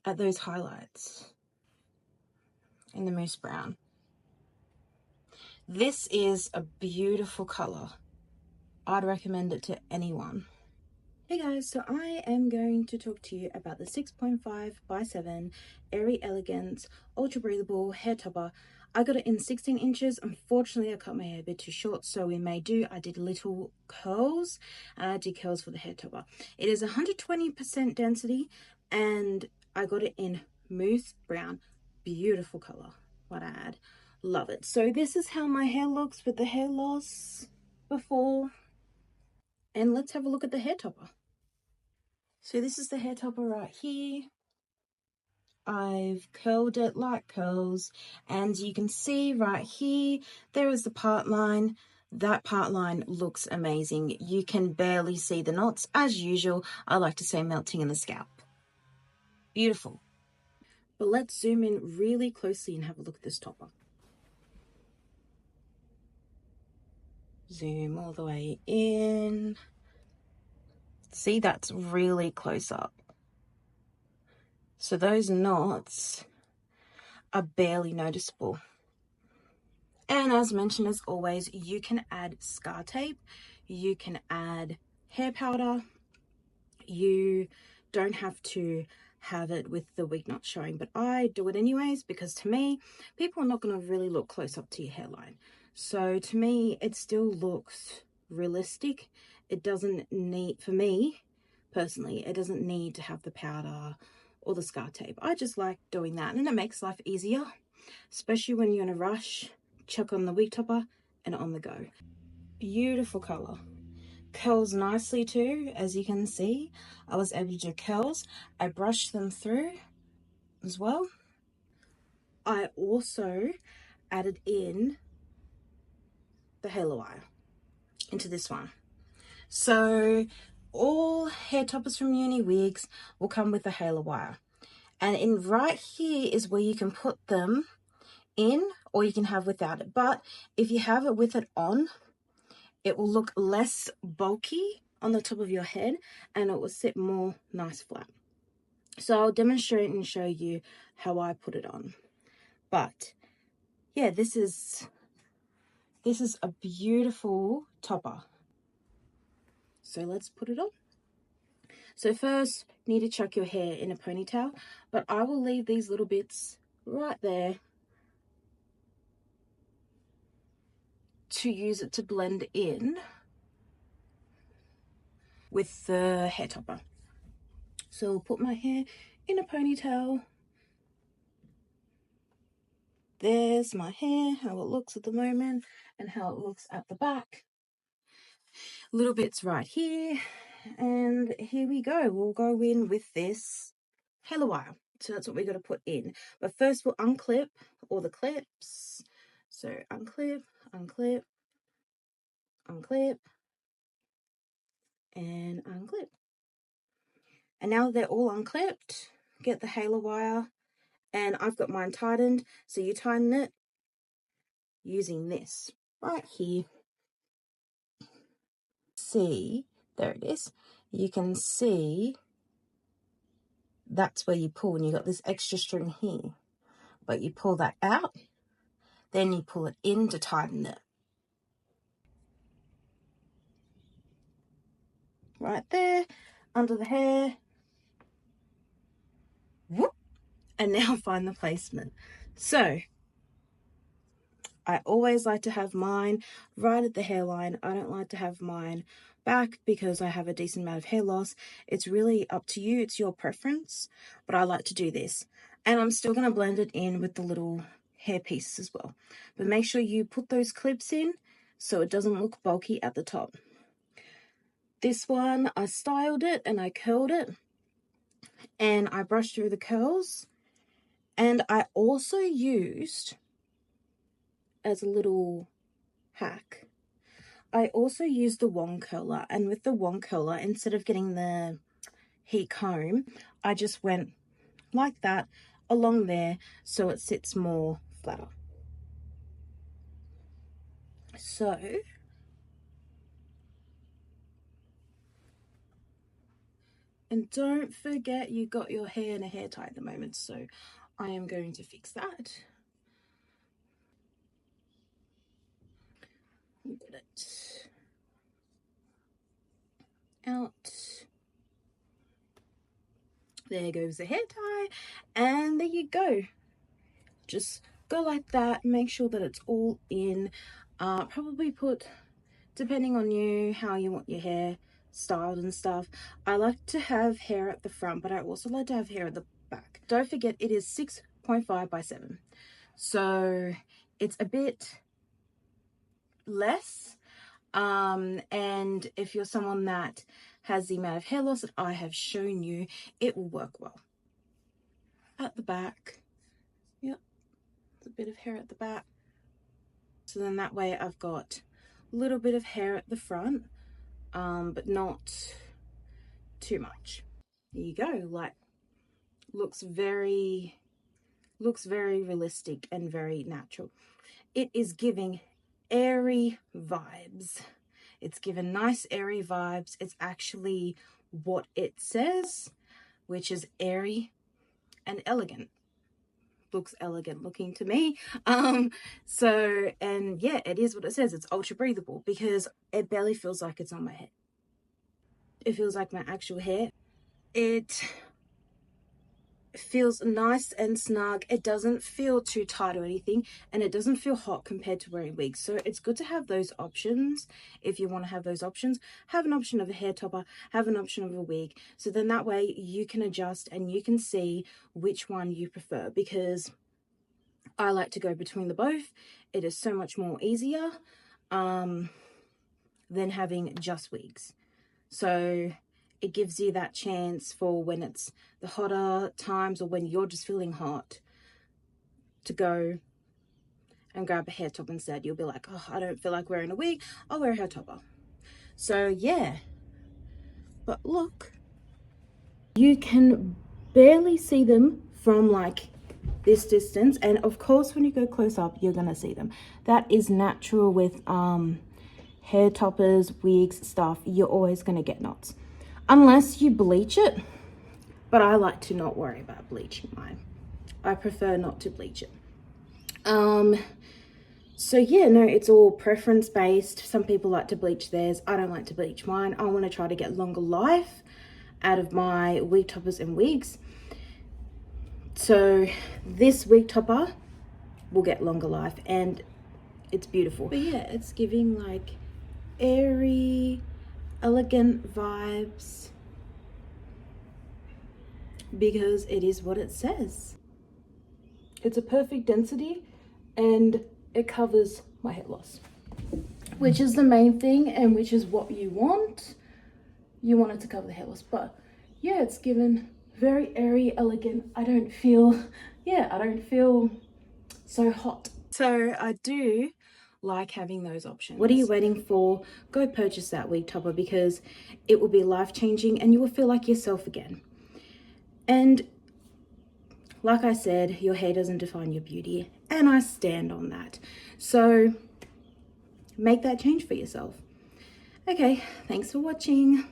at those highlights in the mousse brown. This is a beautiful color. I'd recommend it to anyone. Hey guys, so I am going to talk to you about the 6.5 by 7 Airy Elegance Ultra Breathable Hair Topper. I got it in 16 inches. Unfortunately, I cut my hair a bit too short, so I did little curls, and I did curls for the hair topper. It is 120% density, and I got it in mousse brown. Beautiful color, what I add. Love it. So this is how my hair looks with the hair loss before. And let's have a look at the hair topper. So this is the hair topper right here. I've curled it like curls, and you can see right here, there is the part line. That part line looks amazing. You can barely see the knots. As usual, I like to say melting in the scalp. Beautiful. But let's zoom in really closely and have a look at this topper. Zoom all the way in. See, that's really close up. So those knots are barely noticeable. And as mentioned, as always, you can add scar tape, you can add hair powder. You don't have to have it with the wig not showing, but I do it anyways, because to me, people are not going to really look close up to your hairline. So to me, it still looks realistic. It doesn't need, for me personally, it doesn't need to have the powder or the scar tape. I just like doing that, and it makes life easier, especially when you're in a rush. Chuck on the wig topper and on the go. Beautiful color. Curls nicely too, as you can see. I was able to do curls. I brushed them through as well. I also added in the halo wire into this one. So all hair toppers from Uniwigs will come with a halo wire, and in right here is where you can put them in, or you can have without it. But if you have it with it on, it will look less bulky on the top of your head, and it will sit more nice flat. So I'll demonstrate and show you how I put it on. But yeah, this is a beautiful topper. So let's put it on. So first, you need to chuck your hair in a ponytail, but I will leave these little bits right there to use it to blend in with the hair topper. So I'll put my hair in a ponytail. There's my hair, how it looks at the moment and how it looks at the back. Little bits right here, and here we go. We'll go in with this halo wire. So that's what we're going to put in. But first we'll unclip all the clips. So unclip, unclip, unclip, and unclip. And now they're all unclipped, get the halo wire, and I've got mine tightened. So you tighten it using this right here. See, there it is. You can see that's where you pull, and you got this extra string here, but you pull that out, then you pull it in to tighten it. Right there, under the hair. Whoop. And now find the placement. So I always like to have mine right at the hairline. I don't like to have mine back because I have a decent amount of hair loss. It's really up to you. It's your preference, but I like to do this. And I'm still going to blend it in with the little hair pieces as well. But make sure you put those clips in so it doesn't look bulky at the top. This one, I styled it and I curled it, and I brushed through the curls, and I also used, as a little hack, I also used the wand curler. And with the wand curler, instead of getting the heat comb, I just went like that along there so it sits more flatter. So And don't forget you got your hair in a hair tie at the moment, so I am going to fix that. Get it out. There goes the hair tie, and there you go. Just go like that. Make sure that it's all in. Probably put, depending on you, how you want your hair styled and stuff. I like to have hair at the front, but I also like to have hair at the back. Don't forget it is 6.5 by 7, so it's a bit less. And if you're someone that has the amount of hair loss that I have shown you, it will work well. At the back, yep, a bit of hair at the back. So then that way I've got a little bit of hair at the front, but not too much. There you go. Like, looks very realistic and very natural. It is giving airy vibes. It's given nice airy vibes. It's actually what it says, which is airy and elegant. Looks elegant looking to me. So, and yeah, it is what it says. It's ultra breathable because it barely feels like it's on my head. It feels like my actual hair. It feels nice and snug. It doesn't feel too tight or anything, and it doesn't feel hot compared to wearing wigs. So it's good to have those options. If you want to have those options, have an option of a hair topper, have an option of a wig, so then that way you can adjust and you can see which one you prefer, because I like to go between the both. It is so much more easier than having just wigs. So it gives you that chance for when it's the hotter times or when you're just feeling hot to go and grab a hair top instead. You'll be like, oh, I don't feel like wearing a wig, I'll wear a hair topper. So yeah, but look, you can barely see them from like this distance, and of course when you go close up you're gonna see them. That is natural with hair toppers, wigs, stuff. You're always gonna get knots unless you bleach it, but I like to not worry about bleaching mine. I prefer not to bleach it. So yeah, no, it's all preference based. Some people like to bleach theirs. I don't like to bleach mine. I want to try to get longer life out of my wig toppers and wigs. So this wig topper will get longer life and it's beautiful. But yeah, it's giving like airy, elegant vibes because it is what it says. It's a perfect density and it covers my hair loss, which is the main thing and which is what you want. You want it to cover the hair loss, but yeah, it's given very airy, elegant. I don't feel so hot. So I do like having those options. What are you waiting for? Go purchase that wig topper because it will be life-changing and you will feel like yourself again. And like I said, your hair doesn't define your beauty, and I stand on that. So make that change for yourself. Okay, thanks for watching.